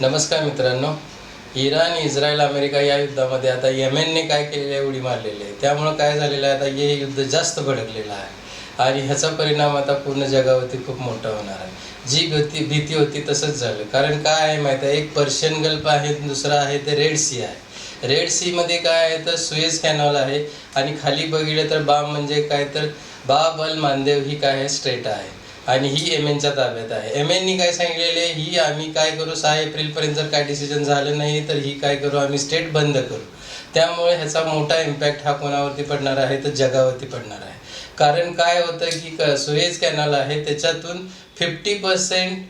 नमस्कार मित्रांनो, Iran, Israel, America या युद्धामध्ये आता येमेनने काय केलेलं आहे, उडी मारलेली आहे. त्यामुळं काय झालेलं आहे, आता हे युद्ध जास्त भडकलेलं आहे आणि ह्याचा परिणाम आता पूर्ण जगावरती खूप मोठा होणार आहे. जी भीती होती तसंच झालं. कारण काय आहे माहीत आहे, एक पर्शियन गल्फ आहे, दुसरा आहे ते रेड सी आहे. रेड सीमध्ये काय आहे तर सुएझ कॅनॉल आहे आणि खाली बघितलं तर बाब म्हणजे काय तर बाब अल मांदेव ही काय आहे स्ट्रेट आहे आणि ही येमेनच्या ताब्यात आहे. येमेननी काय सांगितलेले, ही आम्ही काय करू 6 एप्रिलपर्यंत जर काय डिसिजन झालं नाही तर ही काय करू आम्ही स्टेट बंद करू. त्यामुळे ह्याचा मोठा इम्पॅक्ट हा कोणावरती पडणार आहे तर जगावरती पडणार आहे. कारण काय होतं की सुएझ कॅनल आहे त्याच्यातून 50%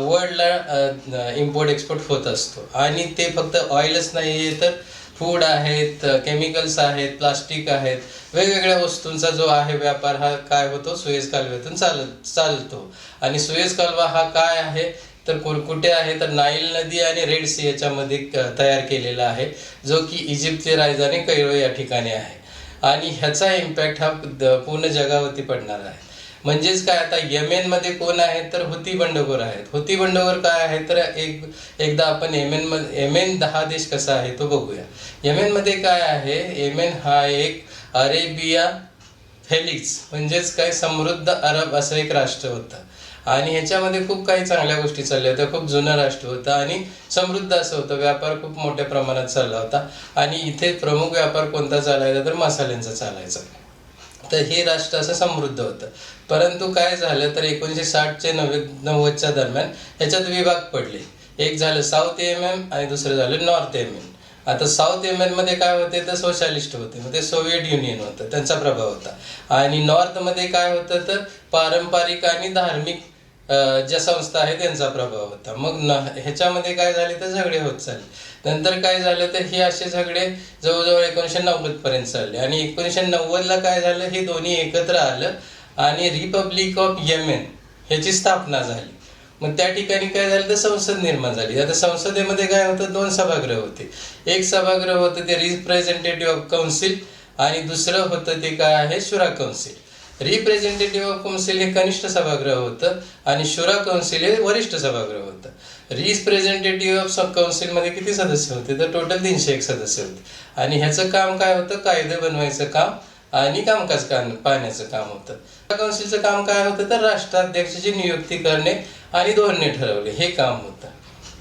वर्ल्डला इम्पोर्ट एक्सपोर्ट होत असतो आणि ते फक्त ऑइलच नाही आहे तर फूड आहेत, केमिकल्स आहेत, प्लास्टिक आहेत, वेगवेगळ्या वस्तूंचा जो आहे व्यापार हा काय होतो सुएझ कालव्यातून चालतो. आणि सुएझ कालवा हा काय आहे तर कुठे आहे तर नाईल नदी आणि रेड सी याच्यामध्ये तयार केलेला आहे, जो की इजिप्तची राजधानी कैरो या ठिकाणी आहे. आणि ह्याचा इम्पॅक्ट हा पूर्ण जगावरती पडणार आहे. म्हणजेच काय, आता येमेनमध्ये कोण आहे तर हुती बंडखोर आहेत. हुती बंडखोर काय आहे तर एकदा आपण येमेन हा देश कसा आहे तो बघूया. येमेनमध्ये काय आहे, येमेन हा एक अरेबिया फेलिक्स म्हणजेच काय समृद्ध अरब असं एक राष्ट्र होतं आणि ह्याच्यामध्ये खूप काही चांगल्या गोष्टी चालल्या होत्या. खूप जुनं राष्ट्र होतं आणि समृद्ध असं होतं. व्यापार खूप मोठ्या प्रमाणात चालला होता आणि इथे प्रमुख व्यापार कोणता चालायचा तर मसाल्यांचा चालायचा. तर हे राष्ट्र असं समृद्ध होतं. परंतु काय झालं तर 1960 ते 90च्या दरम्यान ह्याच्यात विभाग पडले. एक झालं साऊथ येमेन आणि दुसरं झालं नॉर्थ येमेन. आता साऊथ येमेनमध्ये काय होते तर सोशलिस्ट होते, मग ते सोव्हिएट युनियन होतं, त्यांचा प्रभाव होता. आणि नॉर्थमध्ये काय होतं तर पारंपरिक आणि धार्मिक ज्या संस्था आहेत त्यांचा प्रभाव होता. मग ह्याच्यामध्ये काय झाले तर झगडे होत चालले. नंतर काय झालं तर हे असे झगडे जवळजवळ 1990 पर्यंत चालले आणि 1990ला काय झालं, हे दोन्ही एकत्र आलं आणि रिपब्लिक ऑफ येमेन ह्याची स्थापना झाली. मग त्या ठिकाणी काय झालं तर संसद निर्माण झाली. आता संसदेमध्ये काय होतं, 2 सभागृह होते. एक सभागृह होतं ते रिप्रेझेंटेटिव्ह ऑफ काउन्सिल आणि दुसरं होतं ते काय आहे शुरा काउन्सिल. रिप्रेझेंटेटिव्ह ऑफ काउन्सिल हे कनिष्ठ सभागृह होतं आणि शुरा काउन्सिल हे वरिष्ठ सभागृह होतं. रिप्रेझेंटेटिव्ह ऑफ काउन्सिलमध्ये किती सदस्य होते तर टोटल 301 सदस्य होते आणि ह्याचं काम काय होतं, कायदे बनवायचं काम आणि कामकाज पाहण्याचं काम होतं. काउन्सिलचं काम काय होतं तर राष्ट्राध्यक्षाची नियुक्ती करणे आणि धोरणे ठरवले हे काम होतं.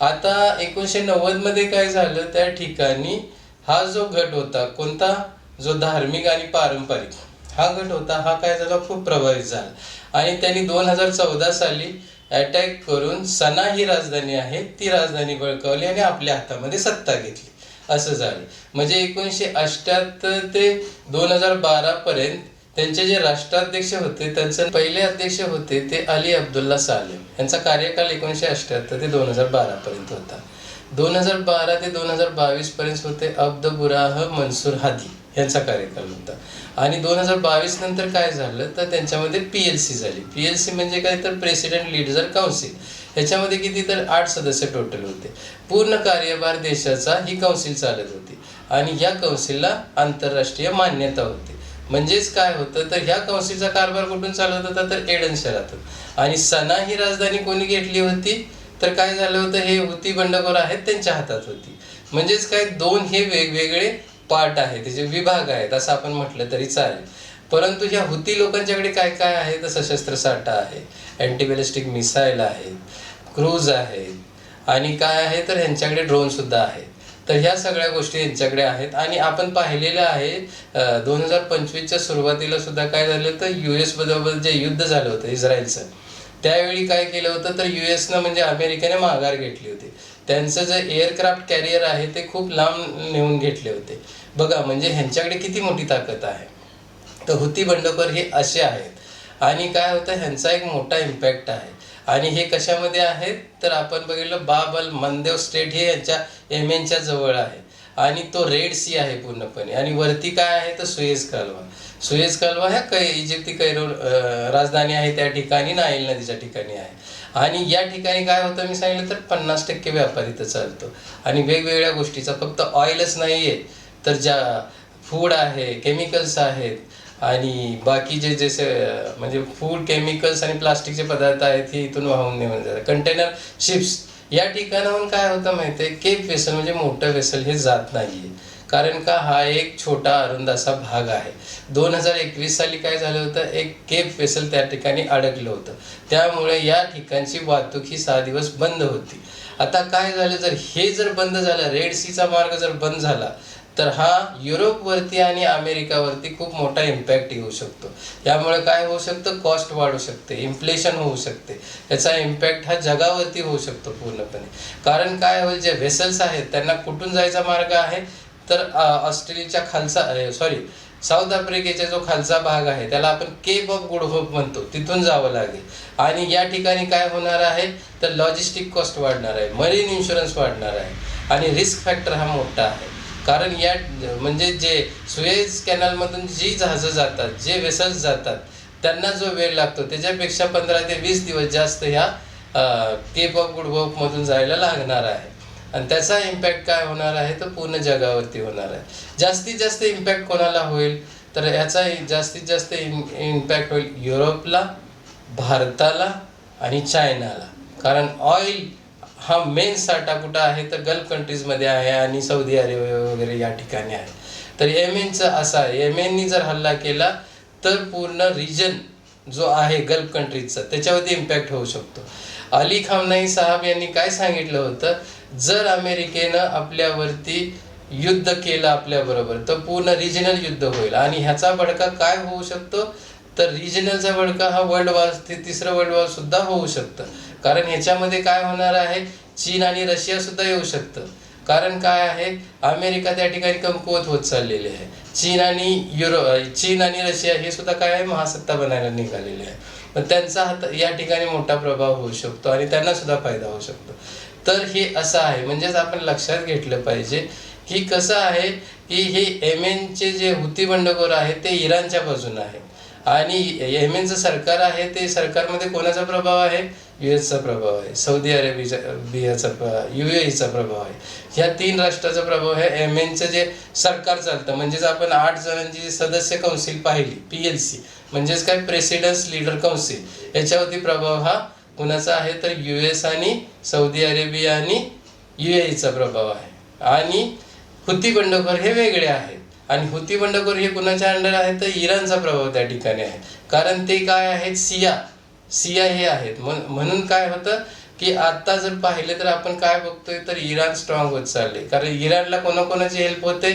आता 1990मध्ये काय झालं, त्या ठिकाणी हा जो गट होता कोणता, जो धार्मिक आणि पारंपरिक हा गट होता, हा काय झाला खूप प्रभावित झाला आणि त्यांनी 2014 साली अटॅक करून सना ही राजधानी आहे ती राजधानी बळकावली आणि आपल्या हातामध्ये सत्ता घेतली असं झालं. म्हणजे 1978 ते 2012 पर्यंत त्यांचे जे राष्ट्राध्यक्ष होते त्यांचे पहिले अध्यक्ष होते ते अली अब्दुल्ला सालेम. यांचा कार्यकाल 1978 ते 2012 पर्यंत होता. 2012 ते 2022 पर्यंत होते अब्दुबुराह मनसूर हादी यांचा कार्यकाल होता. आणि 2022 नंतर काय झालं तर त्यांच्यामध्ये PLC झाली. PLC म्हणजे काय तर प्रेसिडेंट लीडर काउन्सिल. ह्याच्यामध्ये किती तर 8 सदस्य टोटल होते. पूर्ण कार्यभार देशाचा ही काउन्सिल चालत होती आणि ह्या काउन्सिलला आंतरराष्ट्रीय मान्यता होती. म्हणजेच काय होतं तर ह्या काउन्सिलचा कारभार कुठून चालत होता तर एडन शहरातून. आणि सना ही राजधानी कोणी घेतली होती तर काय झालं होतं, हे हुती बंडखोर आहेत त्यांच्या हातात होती. म्हणजेच काय 2 हे वेगवेगळे पार्ट आहे, त्याचे विभाग आहेत असं आपण म्हटलं तरी चालेल. परंतु ह्या हुती लोकांच्याकडे काय काय आहे तर सशस्त्र साठा आहे, अँटीबॅलिस्टिक मिसाईल आहेत, क्रूज आहेत आणि काय आहे तर ह्यांच्याकडे ड्रोन सुद्धा आहेत. तर ह्या सगळ्या गोष्टी यांच्याकडे आहेत आणि आपण पाहिलेलं आहे 2025च्या सुरुवातीला सुद्धा काय झालं तर US बरोबर जे युद्ध झालं होतं इस्रायलचं, त्यावेळी काय केलं होतं तर USनं म्हणजे अमेरिकेने माघार घेतली होती. त्यांचं जे एअरक्राफ्ट कॅरियर आहे ते खूप लांब नेऊन घेतले होते. बघा म्हणजे ह्यांच्याकडे किती मोठी ताकद आहे. तर हुती बंडखोर हे असे आहेत आणि काय होतं ह्यांचा एक मोठा इम्पॅक्ट आहे. आणि हे कशामध्ये आहेत तर आपण बघितलं बाब अल मंदेव स्टेट हे यांच्या येमेनच्या जवळ आहे आणि तो रेड सी आहे पूर्णपणे. आणि वरती काय आहे तर सुएझ कालवा. सुएझ कालवा ह्या इजिप्ती कैरो राजधानी आहे त्या ठिकाणी नाईल नदीच्या ठिकाणी आहे. आणि या ठिकाणी काय होतं मी सांगितलं तर 50% व्यापार इथं चालतो आणि वेगवेगळ्या गोष्टीचा, फक्त ऑइलच नाही आहे तर ज्या फूड आहे, केमिकल्स आहेत आणि बाकीचे जसे म्हणजे फूड, केमिकल्स आणि प्लास्टिकचे पदार्थ आहेत हे इथून वाहून नेऊन जातात. कंटेनर शिप्स या ठिकाणाहून काय होतं माहिती आहे, केप वेसल म्हणजे मोठं वेसल हे जात नाहीये, कारण का हा एक छोटा अरुंद असा भाग आहे. 2021 साली काय झालं होतं, एक केप वेसल त्या ठिकाणी अडकलं होतं, त्यामुळे या ठिकाणची वाहतूक ही 6 दिवस बंद होती. आता काय झालं, जर हे जर बंद झालं, रेड सीचा मार्ग जर बंद झाला, तर हा युरोपवरती आणि अमेरिकावरती खूप मोठा इम्पॅक्ट येऊ शकतो. यामुळे काय होऊ शकतं, कॉस्ट वाढू शकते, इन्फ्लेशन होऊ शकते, याचा इम्पॅक्ट हा जगावरती होऊ शकतो पूर्णपणे. कारण काय होईल, जे व्हेसल्स आहेत त्यांना कुठून जायचा मार्ग आहे, तर ऑस्ट्रेलियाच्या खालचा साऊथ आफ्रिकेचा जो खालचा भाग आहे त्याला आपण केप ऑफ गुड होप म्हणतो, तिथून जावं लागेल. आणि या ठिकाणी काय होणार आहे, तर लॉजिस्टिक कॉस्ट वाढणार आहे, मरीन इन्शुरन्स वाढणार आहे, आणि रिस्क फॅक्टर हा मोठा आहे. कारण या म्हणजे जे सुएझ कॅनलमधून जी जहाजं जातात, जे वेसल्स जातात, त्यांना जो वेळ लागतो त्याच्यापेक्षा 15 ते 20 दिवस जास्त ह्या केप ऑफ गुड होपमधून जायला लागणार आहे. आणि त्याचा इम्पॅक्ट काय होणार आहे, तर पूर्ण जगावरती होणार आहे. जास्तीत जास्त इम्पॅक्ट कोणाला होईल, तर याचा जास्तीत जास्त इम्पॅक्ट होईल युरोपला, भारताला आणि चायनाला. कारण ऑइल हा मेन साठा कुठं आहे, तर गल्फ कंट्रीजमध्ये आहे आणि सौदी अरेबिया वगैरे या ठिकाणी आहे. तर येमेनचं असं आहे, येमेननी जर हल्ला केला तर पूर्ण रिजन जो आहे गल्फ कंट्रीजचा त्याच्यावरती इम्पॅक्ट होऊ शकतो. अली खamenei साहेब यांनी काय सांगितलं होतं, जर अमेरिकेनं आपल्यावरती युद्ध केलं आपल्याबरोबर तर पूर्ण रिजनल युद्ध होईल. आणि ह्याचा भडका काय होऊ शकतो, तर रिजनलचा भडका हा वर्ल्ड वॉर, तिसरं वर्ल्ड वॉर सुद्धा होऊ शकतं. कारण ह्याच्यामध्ये काय होणार आहे, चीन आणि रशिया सुद्धा येऊ शकतं. कारण काय आहे, अमेरिका त्या ठिकाणी कमकुवत होत चाललेली आहे. चीन आणि रशिया हे सुद्धा काय आहे, महासत्ता बनायला निघालेले आहे. पण त्यांचा या ठिकाणी मोठा प्रभाव होऊ शकतो आणि त्यांना सुद्धा फायदा होऊ शकतो. तर हे असं आहे, म्हणजेच आपण लक्षात घेतलं पाहिजे की कसं आहे की हे येमेनचे जे हुती बंडखोर आहे ते इराणच्या बाजूने आहे, आणि येमेनचं सरकार आहे ते सरकारमध्ये कोणाचा प्रभाव आहे, यूएसचा प्रभाव आहे, सौदी अरेबियाचा UAEचा प्रभाव आहे. ह्या 3 राष्ट्राचा प्रभाव आहे. येमेनचं जे सरकार चालतं, म्हणजेच आपण 8 जणांची सदस्य कौन्सिल पाहिली, PLC म्हणजेच काय, प्रेसिडेंट्स लीडर कौन्सिल, याच्यावरती प्रभाव हा कुणाचा आहे, तर US आणि सौदी अरेबिया आणि UAEचा प्रभाव आहे. आणि हुती बंडखोर हे वेगळे आहेत, आणि हुती बंडखोर हे कुणाच्या अंडर आहे, तर इराणचा प्रभाव त्या ठिकाणी आहे. कारण ते काय आहेत, सिया हे आहेत. म्हणून काय होतं की आता जर पाहिलं तर आपण काय बघतोय, तर इराण स्ट्रॉंग होत चालले. कारण इराणला कोणाकोणाची हेल्प होते,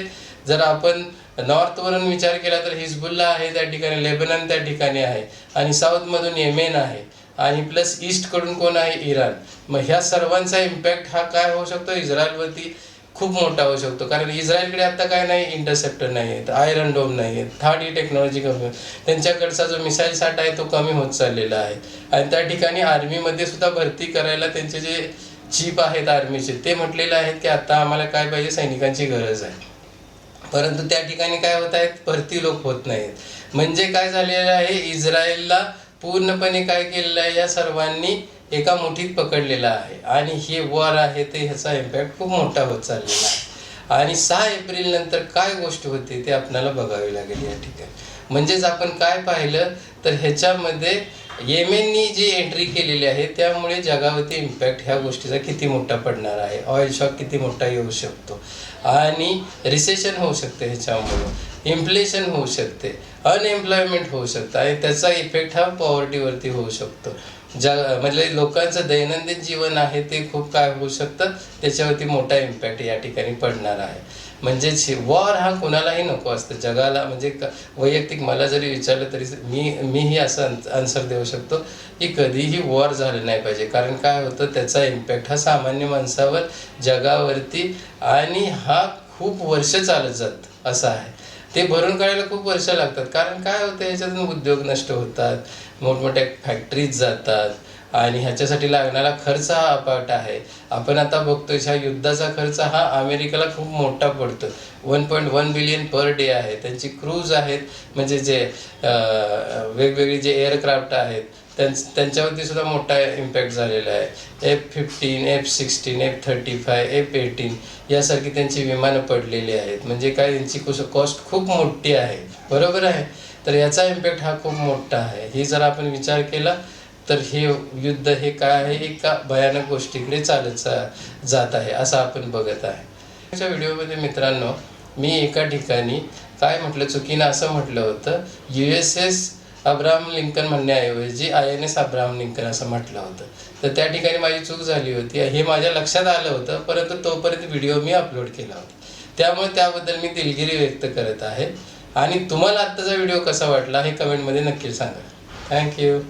जर आपण नॉर्थवरून विचार केला तर हिजबुल्ला आहे त्या ठिकाणी, लेबनन त्या ठिकाणी आहे, आणि साऊथमधून येमेन आहे, आणि प्लस ईस्टकडून कोण आहे, इराण. मग ह्या सर्वांचा इम्पॅक्ट हा काय होऊ शकतो, इस्रायलवरती खूप मोठा होऊ शकतो. कारण इस्रायलकडे आता काय नाही, इंटरसेप्टर नाही आहेत, आयरन डोम नाही आहेत, थर्ड ही टेक्नॉलॉजी कमी, त्यांच्याकडचा जो मिसाईल साठा आहे तो कमी होत चाललेला आहे. आणि त्या ठिकाणी आर्मीमध्ये सुद्धा भरती करायला त्यांचे जे चीफ आहेत आर्मीचे, ते म्हटलेले आहेत की आता आम्हाला काय पाहिजे, सैनिकांची गरज आहे. परंतु त्या ठिकाणी काय होत आहेत, भरती लोक होत नाहीत. म्हणजे काय झालेलं आहे, इस्रायलला पूर्णपणे काय केलेलं आहे, या सर्वांनी एका मुठीत पकडलेला आहे, आणि हे वॉर आहे ते ह्याचा इम्पॅक्ट खूप मोठा होत चाललेला आहे. आणि 6 एप्रिल नंतर काय गोष्ट होते ते आपल्याला बघावी लागेल या ठिकाणी. म्हणजेच आपण काय पाहिलं, तर ह्याच्यामध्ये येमेननी जी एंट्री केलेली आहे त्यामुळे जगावरती इम्पॅक्ट ह्या गोष्टीचा किती मोठा पडणार आहे, ऑइल शॉक किती मोठा येऊ शकतो, आणि रिसेशन होऊ शकते, ह्याच्यामुळे इन्फ्लेशन होऊ शकते, अनएम्प्लॉयमेंट होऊ शकतं, आणि त्याचा इफेक्ट हा पॉवर्टीवरती होऊ शकतो. म्हणजे लोकांचं दैनंदिन जीवन आहे ते खूप काय होऊ शकतं, त्याच्यावरती मोठा इम्पॅक्ट या ठिकाणी पडणार आहे. म्हणजेच वॉर हा कोणालाही नको असतं जगाला. म्हणजे वैयक्तिक मला जरी विचारलं तरी मीही असं आन्सर देऊ शकतो की कधीही वॉर झालं नाही पाहिजे. कारण काय होतं, त्याचा इम्पॅक्ट हा सामान्य माणसावर, जगावरती, आणि हा खूप वर्ष चालत जात असं आहे. ते भरून काढायला खूप वर्ष लागतात. कारण काय होतं, ह्याच्यातून उद्योग नष्ट होतात, मोठमोठ्या फॅक्टरीज जातात, आणि ह्याच्यासाठी लागणारा खर्च हा अफाट आहे. आपण आता बघतोय ह्या युद्धाचा खर्च हा अमेरिकेला खूप मोठा पडतो. 1.1 बिलियन पर डे आहे. त्यांची क्रूज आहेत, म्हणजे जे वेगवेगळी जे एअरक्राफ्ट आहेत त्यांच्यावरती सुद्धा मोठा इम्पॅक्ट झालेला आहे. F-15, F-16, F-35, F-18 यासारखी त्यांची विमानं पडलेली आहेत. म्हणजे काय, यांची कॉस्ट खूप मोठी आहे, बरोबर आहे. तर याचा इम्पॅक्ट हा खूप मोठा आहे. ही जर आपण विचार केला तर हे युद्ध हे काय आहे, एका भयानक गोष्टीकडे जात आहे असं आपण बघत आहे. आजच्या व्हिडिओमध्ये मित्रांनो मी एका ठिकाणी काय म्हटलं, चुकीनं असं म्हटलं होतं USS अब्राहम लिंकन म्हणण्याऐवजी INS अब्राहम लिंकन असं म्हटलं होतं. तर त्या ठिकाणी माझी चूक झाली होती हे माझ्या लक्षात आलं होतं, परंतु तोपर्यंत व्हिडिओ मी अपलोड केला होता. त्यामुळे त्याबद्दल मी दिलगिरी व्यक्त करत आहे. आणि तुम्हाला आत्ताचा व्हिडिओ कसा वाटला हे कमेंटमध्ये नक्की सांगा. थँक्यू.